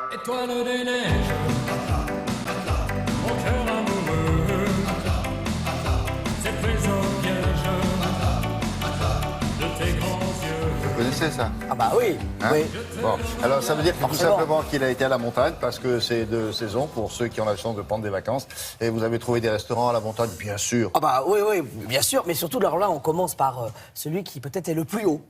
Étoile des neiges, mon cœur amoureux, c'est pris au piège de tes grands yeux. Vous connaissez ça? Ah bah oui, Hein? oui. Bon, alors ça veut dire tout Forcément. simplement qu'il a été à la montagne parce que c'est de saison pour ceux qui ont la chance de prendre des vacances. Et vous avez trouvé des restaurants à la montagne, bien sûr. Ah bah oui, oui, bien sûr, mais surtout alors là, on commence par celui qui peut-être est le plus haut.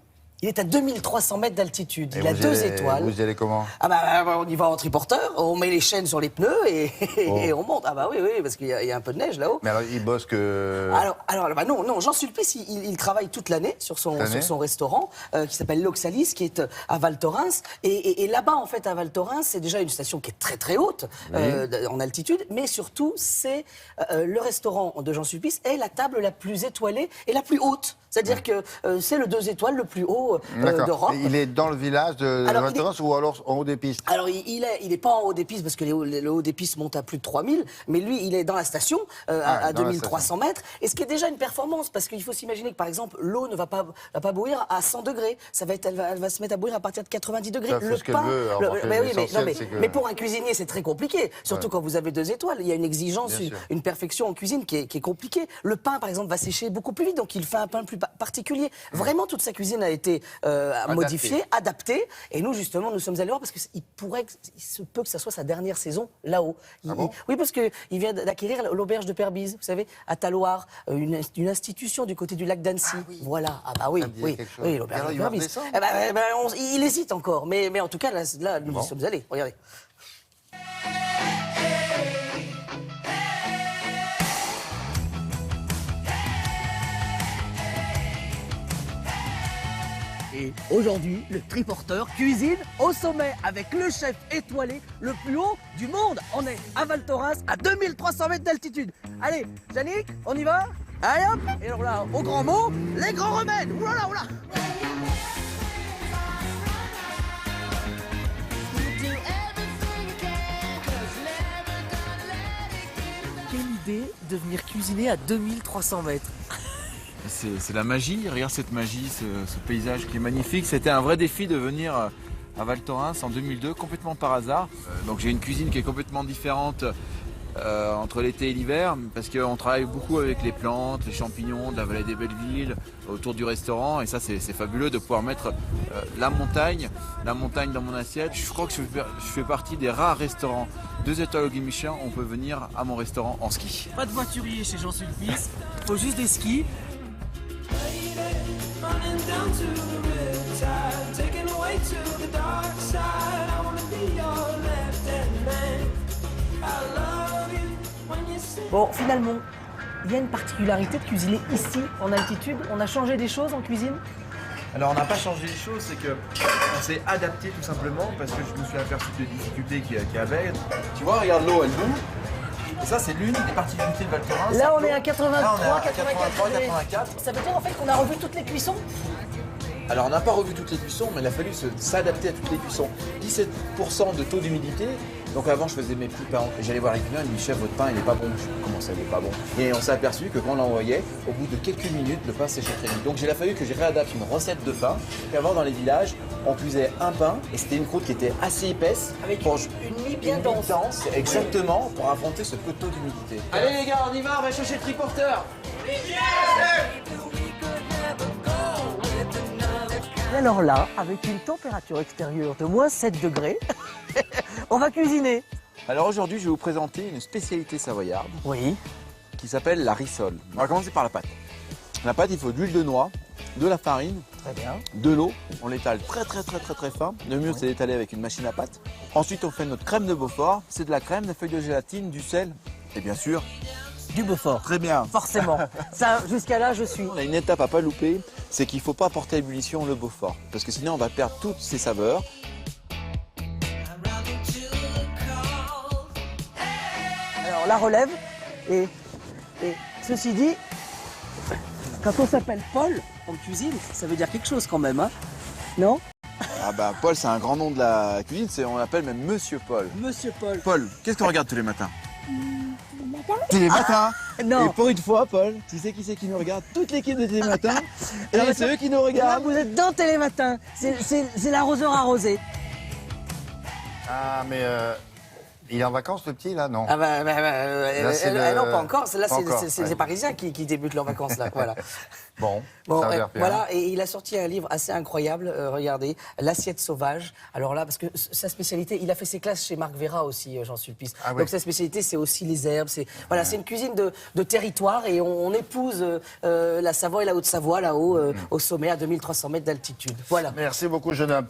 Il est à 2300 mètres d'altitude, Et il a vous 2 y allez- étoiles. Vous y allez comment? Ah bah on y va en triporteur, on met les chaînes sur les pneus et, Oh. et on monte. Ah bah oui, oui, parce qu'il y a un peu de neige là-haut. Mais alors, il bosse que... Alors bah non, Jean Sulpice, il travaille toute l'année sur son restaurant qui s'appelle l'Oxalis, qui est à Val Thorens. Et là-bas, en fait, à Val Thorens, c'est déjà une station qui est très très haute en altitude, mais surtout, c'est le restaurant de Jean Sulpice est la table la plus étoilée et la plus haute. C'est-à-dire que c'est le 2 étoiles le plus haut d'Europe. Il est dans le village de Alors, Val Thorens ou alors en haut des pistes? Alors, il est pas en haut des pistes, parce que le haut des pistes monte à plus de 3000, mais lui, il est dans la station, à dans la 2300 mètres, et ce qui est déjà une performance, parce qu'il faut s'imaginer que, par exemple, l'eau ne va pas bouillir à 100 degrés, elle va se mettre à bouillir à partir de 90 degrés. Ça fait ce qu'elle veut, alors, mais oui, l'essentiel, c'est que- mais pour un cuisinier, c'est très compliqué, surtout quand vous avez 2 étoiles. Il y a une exigence, Bien sûr. une perfection en cuisine qui est compliquée. Le pain, par exemple, va sécher beaucoup plus vite, donc il fait un pain plus particulier. Vraiment, toute sa cuisine a été modifiée, adaptée. Et nous, justement, nous sommes allés voir parce qu'il se peut que ça soit sa dernière saison là-haut. Oui, parce qu'il vient d'acquérir l'auberge de Perbise, vous savez, à Talloires, une institution du côté du lac d'Annecy. Voilà. Ah bah oui, Ça me dit oui, quelque chose. oui, Et l'auberge alors, de il va Perbise. redescendre Il hésite encore, mais en tout cas, là nous y sommes allés. Regardez. Et aujourd'hui, le triporteur cuisine au sommet avec le chef étoilé le plus haut du monde. On est à Val Thorens, à 2300 mètres d'altitude. Allez, Yannick, on y va? Allez hop! Et alors là, au grand mot, les grands remèdes! Oulala, oulala! Quelle idée de venir cuisiner à 2300 mètres. C'est la magie, regarde cette magie, ce paysage qui est magnifique. C'était un vrai défi de venir à Val Thorens en 2002, complètement par hasard. Donc j'ai une cuisine qui est complètement différente entre l'été et l'hiver, parce qu'on travaille beaucoup avec les plantes, les champignons de la vallée des Bellevilles, autour du restaurant. Et ça, c'est fabuleux de pouvoir mettre la montagne dans mon assiette. Je crois que je fais partie des rares restaurants 2 étoiles au guide Michelin où on peut venir à mon restaurant en ski. Pas de voiturier chez Jean Sulpice, faut juste des skis. Running down to the riptide, taken away to the dark side. I wanna be your left-hand man. I love you when you say. Bon, finalement, il y a une particularité de cuisiner ici, en altitude. On a changé des choses en cuisine. Alors on n'a pas changé les choses, c'est que on s'est adapté tout simplement parce que je me suis aperçu des difficultés qu'il y avait. Tu vois, regarde l'eau, elle bout. Et ça, c'est l'une des particularités de Val Thorens. Là, on est à 83, Là, on est à 84. 84. Ça veut dire en fait qu'on a revu toutes les cuissons. Alors on n'a pas revu toutes les cuissons, mais il a fallu s'adapter à toutes les cuissons. 17% de taux d'humidité. Donc avant, je faisais mes petits pains. J'allais voir les clients, il me dit chef, votre pain il est pas bon. Je dis, comment ça il est pas bon? Et on s'est aperçu que quand on l'envoyait, au bout de quelques minutes, le pain séchait très vite. Donc il a fallu que je réadapte une recette de pain. Et avant, dans les villages, on cuisait un pain et c'était une croûte qui était assez épaisse. Avec pour une mie bien dense. Exactement, pour affronter ce peu de taux d'humidité. Allez les gars, on y va, on va chercher le triporteur. Et alors là, avec une température extérieure de moins 7 degrés, on va cuisiner. Alors aujourd'hui, je vais vous présenter une spécialité savoyarde Oui. qui s'appelle la rissole. On va commencer par la pâte. La pâte, il faut de l'huile de noix, de la farine, Très bien. de l'eau. On l'étale très fin. Le mieux, c'est d'étaler avec une machine à pâte. Ensuite, on fait notre crème de Beaufort. C'est de la crème, des feuilles de gélatine, du sel et bien sûr, Du Beaufort. très bien. Forcément. Ça, jusqu'à là, je suis. On a une étape à pas louper, c'est qu'il ne faut pas porter à ébullition le Beaufort. Parce que sinon, on va perdre toutes ses saveurs. Alors, la relève. Et ceci dit, quand on s'appelle Paul en cuisine, ça veut dire quelque chose quand même, hein? Non? Ah bah Paul, c'est un grand nom de la cuisine, on l'appelle même Monsieur Paul. Monsieur Paul. Paul, qu'est-ce qu'on regarde tous les matins? Tous les matins. Non. Et pour une fois, Paul, tu sais qui c'est qui nous regarde? Toute l'équipe de Télématin. Et Non, mais c'est eux qui nous Là, regardent. vous êtes dans Télématin. C'est l'arroseur arrosé. Ah, mais il est en vacances, le petit, là, non? Ah c'est non, pas encore. Là, Pas encore, c'est ouais. les Parisiens qui débutent leurs vacances, là. Voilà. Bon, Bon, ça a l'air bien. voilà, et il a sorti un livre assez incroyable, regardez, L'assiette sauvage. Alors là, parce que sa spécialité, il a fait ses classes chez Marc Vera aussi, Jean Sulpice. Ah oui. Donc sa spécialité, c'est aussi les herbes. Voilà, c'est une cuisine de territoire et on épouse la Savoie et la Haute-Savoie là-haut, au sommet, à 2300 mètres d'altitude. Voilà. Merci beaucoup, jeune homme.